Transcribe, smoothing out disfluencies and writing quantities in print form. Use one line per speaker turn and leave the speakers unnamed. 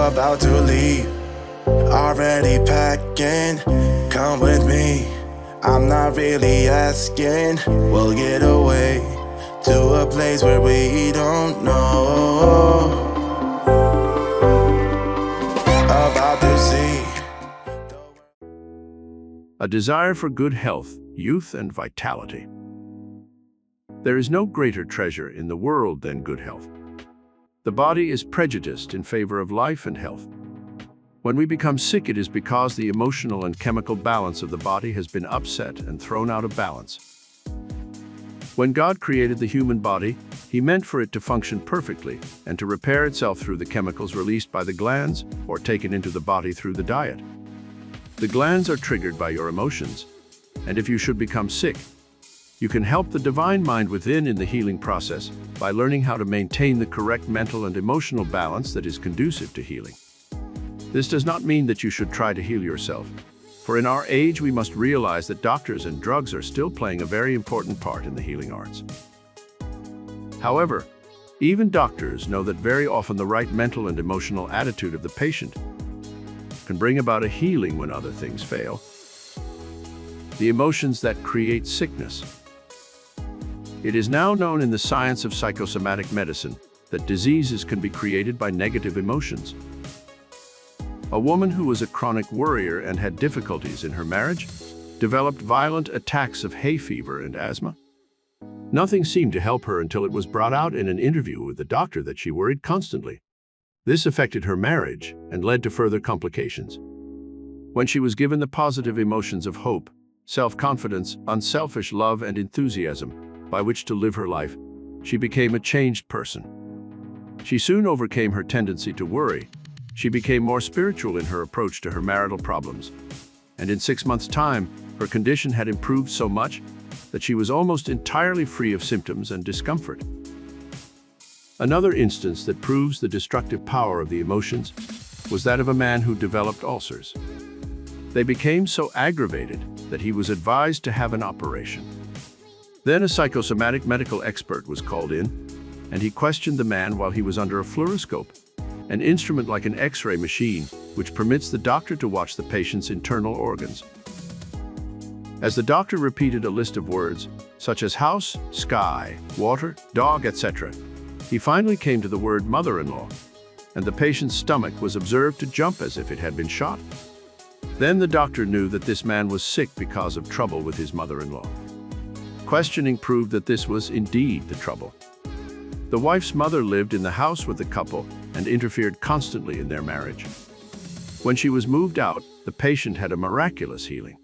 about to leave, already packing. Come with me, I'm not really asking. We'll get away to a place where we don't know. About to see
A desire for good health, youth, and vitality. There is no greater treasure in the world than good health. The body is prejudiced in favor of life and health. When we become sick, it is because the emotional and chemical balance of the body has been upset and thrown out of balance. When God created the human body, He meant for it to function perfectly and to repair itself through the chemicals released by the glands or taken into the body through the diet. The glands are triggered by your emotions, and if you should become sick, you can help the divine mind within in the healing process by learning how to maintain the correct mental and emotional balance that is conducive to healing. This does not mean that you should try to heal yourself, for in our age we must realize that doctors and drugs are still playing a very important part in the healing arts. However, even doctors know that very often the right mental and emotional attitude of the patient can bring about a healing when other things fail. The emotions that create sickness. It is now known in the science of psychosomatic medicine that diseases can be created by negative emotions. A woman who was a chronic worrier and had difficulties in her marriage developed violent attacks of hay fever and asthma. Nothing seemed to help her until it was brought out in an interview with the doctor that she worried constantly. This affected her marriage and led to further complications. When she was given the positive emotions of hope, self-confidence, unselfish love, and enthusiasm by which to live her life, she became a changed person. She soon overcame her tendency to worry. She became more spiritual in her approach to her marital problems. And in 6 months' time, her condition had improved so much that she was almost entirely free of symptoms and discomfort. Another instance that proves the destructive power of the emotions was that of a man who developed ulcers. They became so aggravated that he was advised to have an operation. Then a psychosomatic medical expert was called in, and he questioned the man while he was under a fluoroscope, an instrument like an X-ray machine which permits the doctor to watch the patient's internal organs. As the doctor repeated a list of words, such as house, sky, water, dog, etc., he finally came to the word mother-in-law, and the patient's stomach was observed to jump as if it had been shot. Then the doctor knew that this man was sick because of trouble with his mother-in-law. Questioning proved that this was indeed the trouble. The wife's mother lived in the house with the couple and interfered constantly in their marriage. When she was moved out, the patient had a miraculous healing.